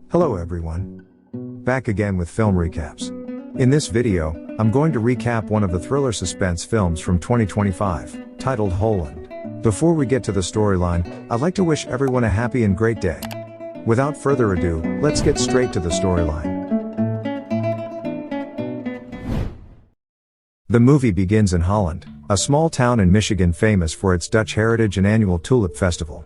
Hello everyone. Back again with film recaps. In this video, I'm going to recap one of the thriller suspense films from 2025, titled Holland. Before we get to the storyline, I'd like to wish everyone a happy and great day. Without further ado, let's get straight to the storyline. The movie begins in Holland, a small town in Michigan famous for its Dutch heritage and annual Tulip Festival.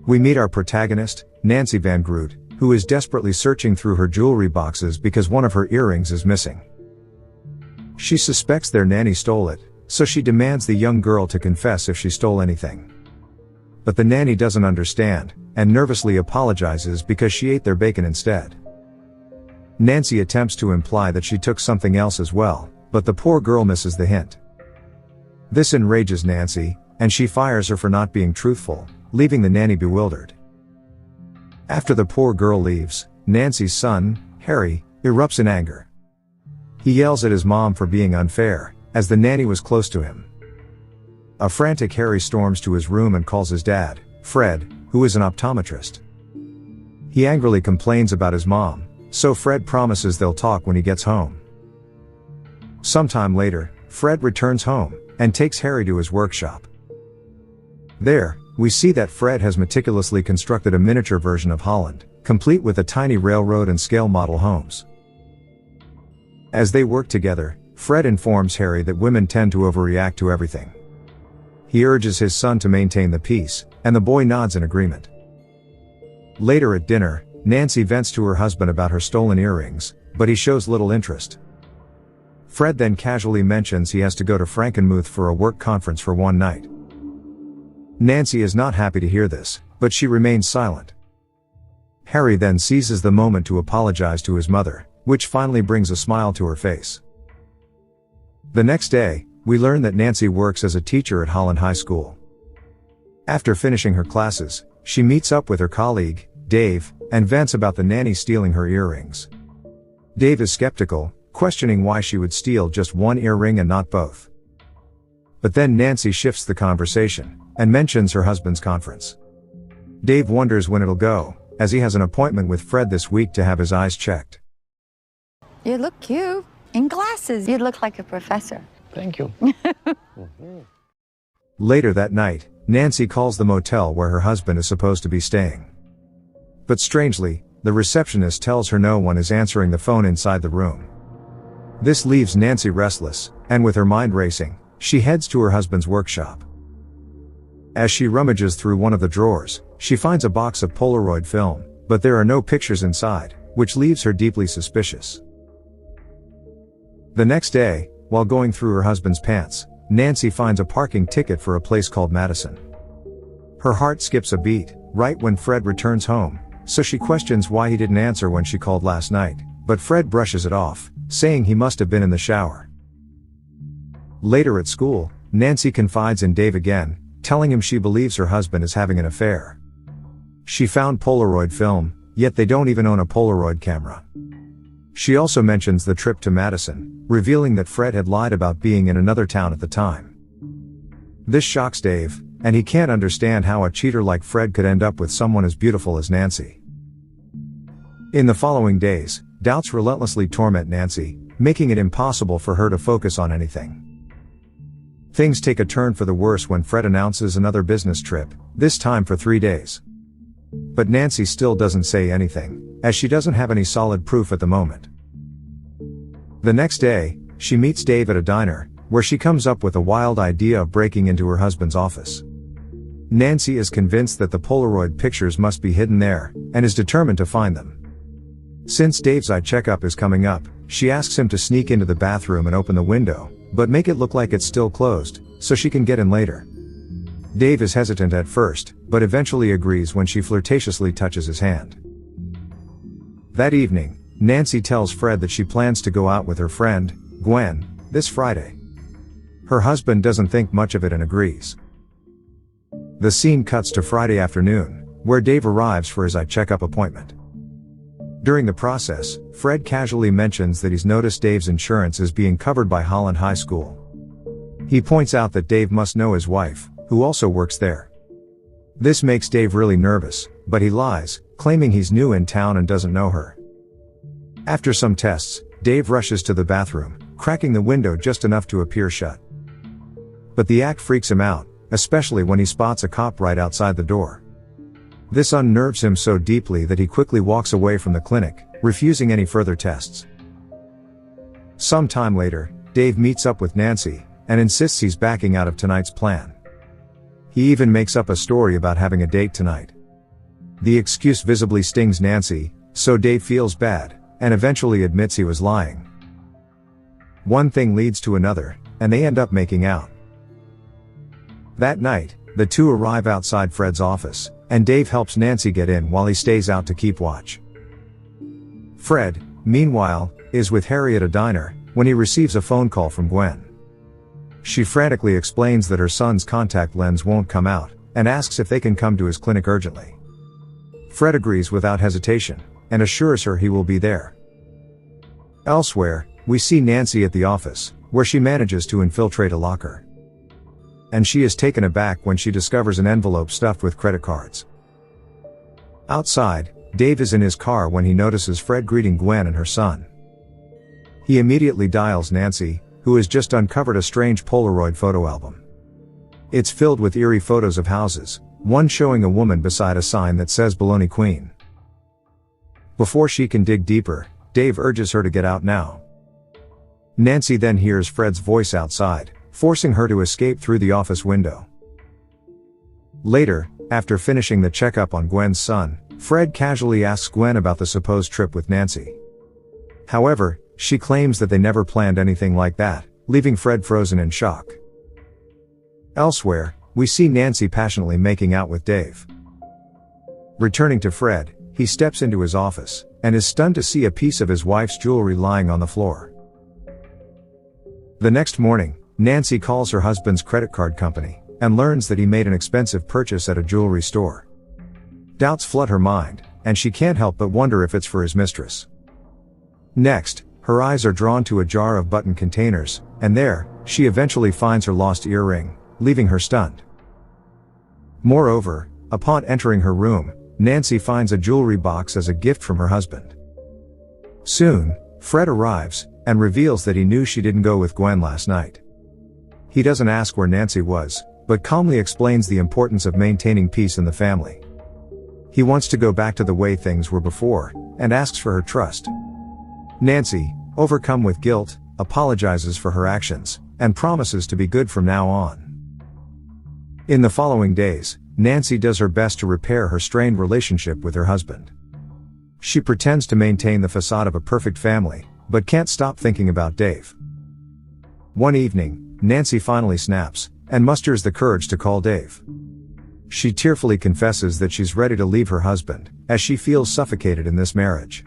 We meet our protagonist, Nancy Van Groot, who is desperately searching through her jewelry boxes because one of her earrings is missing. She suspects their nanny stole it, so she demands the young girl to confess if she stole anything. But the nanny doesn't understand, and nervously apologizes because she ate their bacon instead. Nancy attempts to imply that she took something else as well, but the poor girl misses the hint. This enrages Nancy, and she fires her for not being truthful, leaving the nanny bewildered. After the poor girl leaves, Nancy's son, Harry, erupts in anger. He yells at his mom for being unfair, as the nanny was close to him. A frantic Harry storms to his room and calls his dad, Fred, who is an optometrist. He angrily complains about his mom, so Fred promises they'll talk when he gets home. Sometime later, Fred returns home, and takes Harry to his workshop. There, we see that Fred has meticulously constructed a miniature version of Holland, complete with a tiny railroad and scale model homes. As they work together, Fred informs Harry that women tend to overreact to everything. He urges his son to maintain the peace, and the boy nods in agreement. Later at dinner, Nancy vents to her husband about her stolen earrings, but he shows little interest. Fred then casually mentions he has to go to Frankenmuth for a work conference for one night. Nancy is not happy to hear this, but she remains silent. Harry then seizes the moment to apologize to his mother, which finally brings a smile to her face. The next day, we learn that Nancy works as a teacher at Holland High School. After finishing her classes, she meets up with her colleague, Dave, and vents about the nanny stealing her earrings. Dave is skeptical, questioning why she would steal just one earring and not both. But then Nancy shifts the conversation, and mentions her husband's conference. Dave wonders when it'll go, as he has an appointment with Fred this week to have his eyes checked. You look cute. In glasses, you look like a professor. Thank you. Later that night, Nancy calls the motel where her husband is supposed to be staying. But strangely, the receptionist tells her no one is answering the phone inside the room. This leaves Nancy restless, and with her mind racing, she heads to her husband's workshop. As she rummages through one of the drawers, she finds a box of Polaroid film, but there are no pictures inside, which leaves her deeply suspicious. The next day, while going through her husband's pants, Nancy finds a parking ticket for a place called Madison. Her heart skips a beat, right when Fred returns home, so she questions why he didn't answer when she called last night, but Fred brushes it off, saying he must have been in the shower. Later at school, Nancy confides in Dave again, telling him she believes her husband is having an affair. She found Polaroid film, yet they don't even own a Polaroid camera. She also mentions the trip to Madison, revealing that Fred had lied about being in another town at the time. This shocks Dave, and he can't understand how a cheater like Fred could end up with someone as beautiful as Nancy. In the following days, doubts relentlessly torment Nancy, making it impossible for her to focus on anything. Things take a turn for the worse when Fred announces another business trip, this time for 3 days. But Nancy still doesn't say anything, as she doesn't have any solid proof at the moment. The next day, she meets Dave at a diner, where she comes up with a wild idea of breaking into her husband's office. Nancy is convinced that the Polaroid pictures must be hidden there, and is determined to find them. Since Dave's eye checkup is coming up, she asks him to sneak into the bathroom and open the window, but make it look like it's still closed, so she can get in later. Dave is hesitant at first, but eventually agrees when she flirtatiously touches his hand. That evening, Nancy tells Fred that she plans to go out with her friend, Gwen, this Friday. Her husband doesn't think much of it and agrees. The scene cuts to Friday afternoon, where Dave arrives for his eye checkup appointment. During the process, Fred casually mentions that he's noticed Dave's insurance is being covered by Holland High School. He points out that Dave must know his wife, who also works there. This makes Dave really nervous, but he lies, claiming he's new in town and doesn't know her. After some tests, Dave rushes to the bathroom, cracking the window just enough to appear shut. But the act freaks him out, especially when he spots a cop right outside the door. This unnerves him so deeply that he quickly walks away from the clinic, refusing any further tests. Some time later, Dave meets up with Nancy, and insists he's backing out of tonight's plan. He even makes up a story about having a date tonight. The excuse visibly stings Nancy, so Dave feels bad, and eventually admits he was lying. One thing leads to another, and they end up making out. That night, the two arrive outside Fred's office, and Dave helps Nancy get in while he stays out to keep watch. Fred, meanwhile, is with Harry at a diner, when he receives a phone call from Gwen. She frantically explains that her son's contact lens won't come out, and asks if they can come to his clinic urgently. Fred agrees without hesitation, and assures her he will be there. Elsewhere, we see Nancy at the office, where she manages to infiltrate a locker. And she is taken aback when she discovers an envelope stuffed with credit cards. Outside, Dave is in his car when he notices Fred greeting Gwen and her son. He immediately dials Nancy, who has just uncovered a strange Polaroid photo album. It's filled with eerie photos of houses, one showing a woman beside a sign that says Baloney Queen. Before she can dig deeper, Dave urges her to get out now. Nancy then hears Fred's voice outside, forcing her to escape through the office window. Later, after finishing the checkup on Gwen's son, Fred casually asks Gwen about the supposed trip with Nancy. However, she claims that they never planned anything like that, leaving Fred frozen in shock. Elsewhere, we see Nancy passionately making out with Dave. Returning to Fred, he steps into his office, and is stunned to see a piece of his wife's jewelry lying on the floor. The next morning, Nancy calls her husband's credit card company, and learns that he made an expensive purchase at a jewelry store. Doubts flood her mind, and she can't help but wonder if it's for his mistress. Next, her eyes are drawn to a jar of button containers, and there, she eventually finds her lost earring, leaving her stunned. Moreover, upon entering her room, Nancy finds a jewelry box as a gift from her husband. Soon, Fred arrives, and reveals that he knew she didn't go with Gwen last night. He doesn't ask where Nancy was, but calmly explains the importance of maintaining peace in the family. He wants to go back to the way things were before, and asks for her trust. Nancy, overcome with guilt, apologizes for her actions, and promises to be good from now on. In the following days, Nancy does her best to repair her strained relationship with her husband. She pretends to maintain the facade of a perfect family, but can't stop thinking about Dave. One evening, Nancy finally snaps, and musters the courage to call Dave. She tearfully confesses that she's ready to leave her husband, as she feels suffocated in this marriage.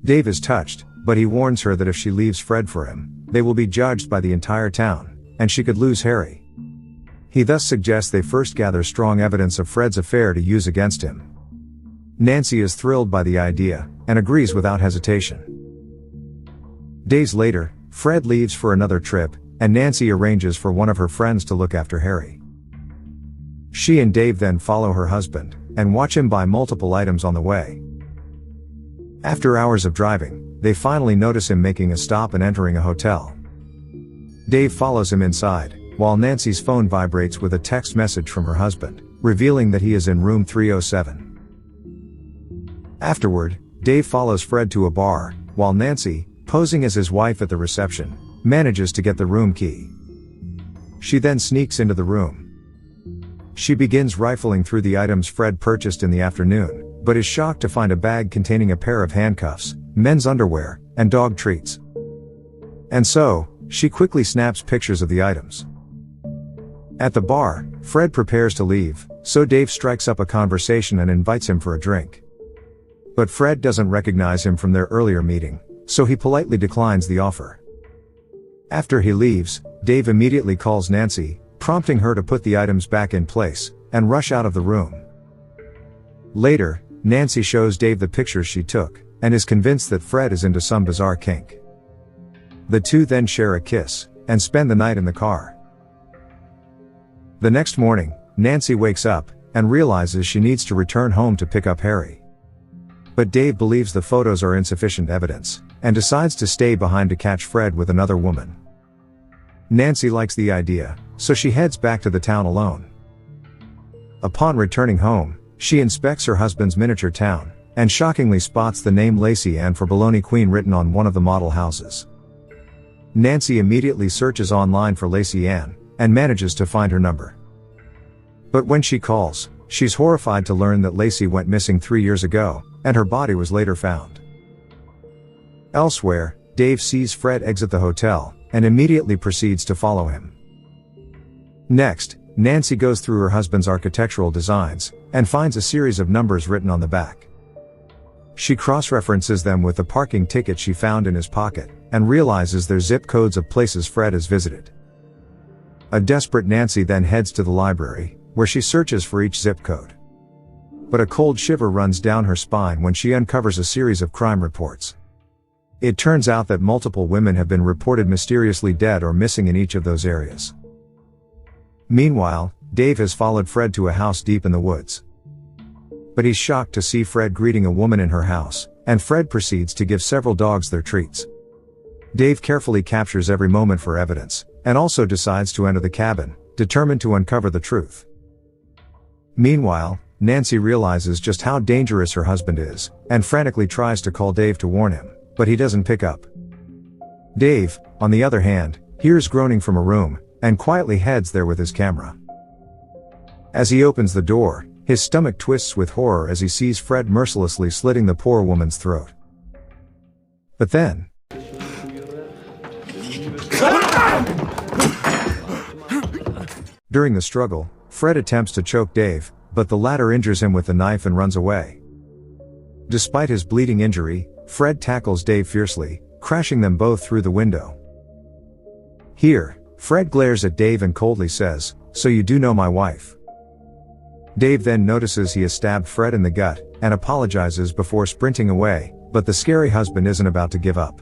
Dave is touched, but he warns her that if she leaves Fred for him, they will be judged by the entire town, and she could lose Harry. He thus suggests they first gather strong evidence of Fred's affair to use against him. Nancy is thrilled by the idea, and agrees without hesitation. Days later, Fred leaves for another trip, and Nancy arranges for one of her friends to look after Harry. She and Dave then follow her husband, and watch him buy multiple items on the way. After hours of driving, they finally notice him making a stop and entering a hotel. Dave follows him inside, while Nancy's phone vibrates with a text message from her husband, revealing that he is in room 307. Afterward, Dave follows Fred to a bar, while Nancy, posing as his wife at the reception, manages to get the room key. She then sneaks into the room. She begins rifling through the items Fred purchased in the afternoon, but is shocked to find a bag containing a pair of handcuffs, men's underwear, and dog treats. And so, she quickly snaps pictures of the items. At the bar, Fred prepares to leave, so Dave strikes up a conversation and invites him for a drink. But Fred doesn't recognize him from their earlier meeting, so he politely declines the offer. After he leaves, Dave immediately calls Nancy, prompting her to put the items back in place, and rush out of the room. Later, Nancy shows Dave the pictures she took, and is convinced that Fred is into some bizarre kink. The two then share a kiss, and spend the night in the car. The next morning, Nancy wakes up, and realizes she needs to return home to pick up Harry. But Dave believes the photos are insufficient evidence, and decides to stay behind to catch Fred with another woman. Nancy likes the idea, so she heads back to the town alone. Upon returning home, she inspects her husband's miniature town, and shockingly spots the name Lacey Ann for Baloney Queen written on one of the model houses. Nancy immediately searches online for Lacey Ann, and manages to find her number. But when she calls, she's horrified to learn that Lacey went missing 3 years ago, and her body was later found. Elsewhere, Dave sees Fred exit the hotel, and immediately proceeds to follow him. Next, Nancy goes through her husband's architectural designs, and finds a series of numbers written on the back. She cross-references them with the parking ticket she found in his pocket, and realizes they're zip codes of places Fred has visited. A desperate Nancy then heads to the library, where she searches for each zip code. But a cold shiver runs down her spine when she uncovers a series of crime reports. It turns out that multiple women have been reported mysteriously dead or missing in each of those areas. Meanwhile, Dave has followed Fred to a house deep in the woods. But he's shocked to see Fred greeting a woman in her house, and Fred proceeds to give several dogs their treats. Dave carefully captures every moment for evidence, and also decides to enter the cabin, determined to uncover the truth. Meanwhile, Nancy realizes just how dangerous her husband is, and frantically tries to call Dave to warn him, but he doesn't pick up. Dave, on the other hand, hears groaning from a room, and quietly heads there with his camera. As he opens the door, his stomach twists with horror as he sees Fred mercilessly slitting the poor woman's throat. But then, during the struggle, Fred attempts to choke Dave, but the latter injures him with the knife and runs away. Despite his bleeding injury, Fred tackles Dave fiercely, crashing them both through the window. Here, Fred glares at Dave and coldly says, "So you do know my wife?" Dave then notices he has stabbed Fred in the gut, and apologizes before sprinting away, but the scary husband isn't about to give up.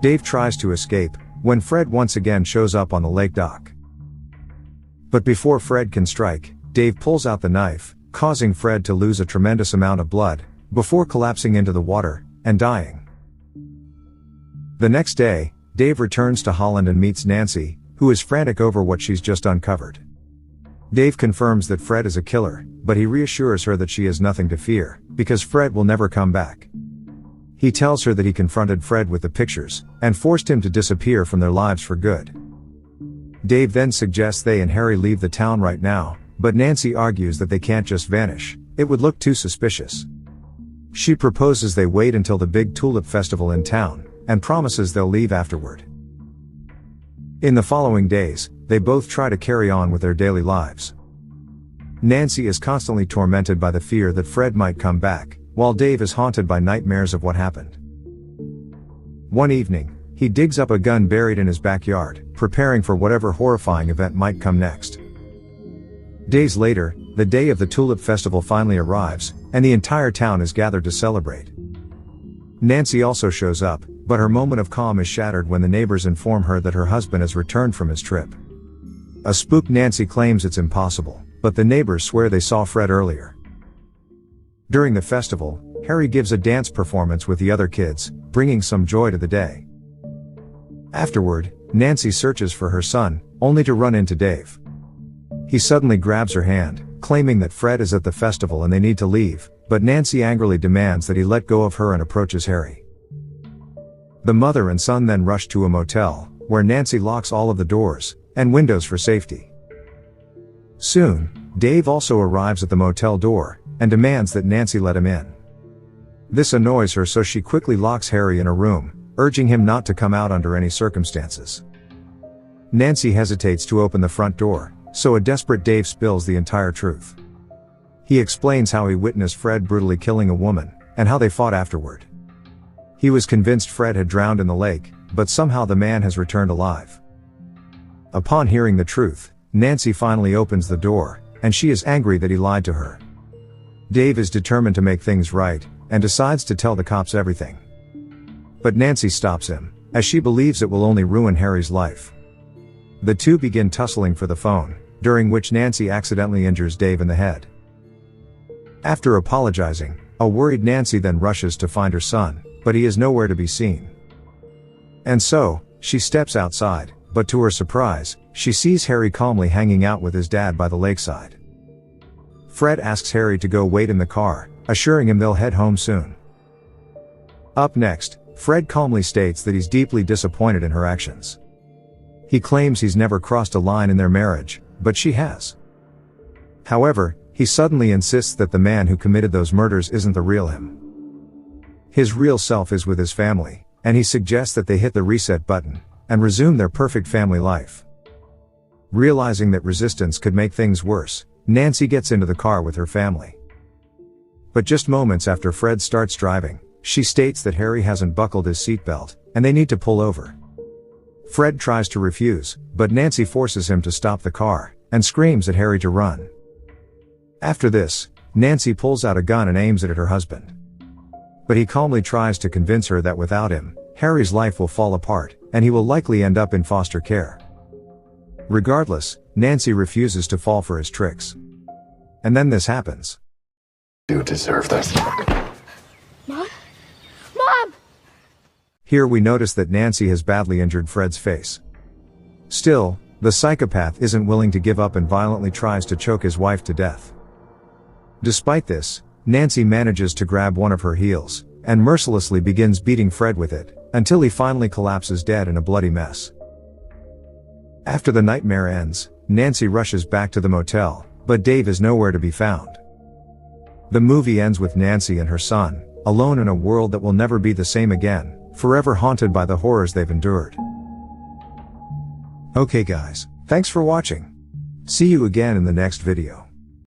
Dave tries to escape, when Fred once again shows up on the lake dock. But before Fred can strike, Dave pulls out the knife, causing Fred to lose a tremendous amount of blood, before collapsing into the water, and dying. The next day, Dave returns to Holland and meets Nancy, who is frantic over what she's just uncovered. Dave confirms that Fred is a killer, but he reassures her that she has nothing to fear, because Fred will never come back. He tells her that he confronted Fred with the pictures, and forced him to disappear from their lives for good. Dave then suggests they and Harry leave the town right now, but Nancy argues that they can't just vanish, it would look too suspicious. She proposes they wait until the big tulip festival in town, and promises they'll leave afterward. In the following days, they both try to carry on with their daily lives. Nancy is constantly tormented by the fear that Fred might come back, while Dave is haunted by nightmares of what happened. One evening, he digs up a gun buried in his backyard, preparing for whatever horrifying event might come next. Days later, the day of the Tulip Festival finally arrives, and the entire town is gathered to celebrate. Nancy also shows up, but her moment of calm is shattered when the neighbors inform her that her husband has returned from his trip. A spooked Nancy claims it's impossible, but the neighbors swear they saw Fred earlier. During the festival, Harry gives a dance performance with the other kids, bringing some joy to the day. Afterward, Nancy searches for her son, only to run into Dave. He suddenly grabs her hand, claiming that Fred is at the festival and they need to leave, but Nancy angrily demands that he let go of her and approaches Harry. The mother and son then rush to a motel, where Nancy locks all of the doors and windows for safety. Soon, Dave also arrives at the motel door, and demands that Nancy let him in. This annoys her, so she quickly locks Harry in a room, urging him not to come out under any circumstances. Nancy hesitates to open the front door, so a desperate Dave spills the entire truth. He explains how he witnessed Fred brutally killing a woman, and how they fought afterward. He was convinced Fred had drowned in the lake, but somehow the man has returned alive. Upon hearing the truth, Nancy finally opens the door, and she is angry that he lied to her. Dave is determined to make things right, and decides to tell the cops everything. But Nancy stops him, as she believes it will only ruin Harry's life. The two begin tussling for the phone, during which Nancy accidentally injures Dave in the head. After apologizing, a worried Nancy then rushes to find her son, but he is nowhere to be seen. And so, she steps outside, but to her surprise, she sees Harry calmly hanging out with his dad by the lakeside. Fred asks Harry to go wait in the car, assuring him they'll head home soon. Up next, Fred calmly states that he's deeply disappointed in her actions. He claims he's never crossed a line in their marriage, but she has. However, he suddenly insists that the man who committed those murders isn't the real him. His real self is with his family, and he suggests that they hit the reset button and resume their perfect family life. Realizing that resistance could make things worse, Nancy gets into the car with her family. But just moments after Fred starts driving, she states that Harry hasn't buckled his seatbelt, and they need to pull over. Fred tries to refuse, but Nancy forces him to stop the car, and screams at Harry to run. After this, Nancy pulls out a gun and aims it at her husband. But he calmly tries to convince her that without him, Harry's life will fall apart, and he will likely end up in foster care. Regardless, Nancy refuses to fall for his tricks. And then this happens. You deserve this. Mom? Mom! Here we notice that Nancy has badly injured Fred's face. Still, the psychopath isn't willing to give up and violently tries to choke his wife to death. Despite this, Nancy manages to grab one of her heels, and mercilessly begins beating Fred with it, until he finally collapses dead in a bloody mess. After the nightmare ends, Nancy rushes back to the motel, but Dave is nowhere to be found. The movie ends with Nancy and her son, alone in a world that will never be the same again, forever haunted by the horrors they've endured. Okay guys, thanks for watching. See you again in the next video.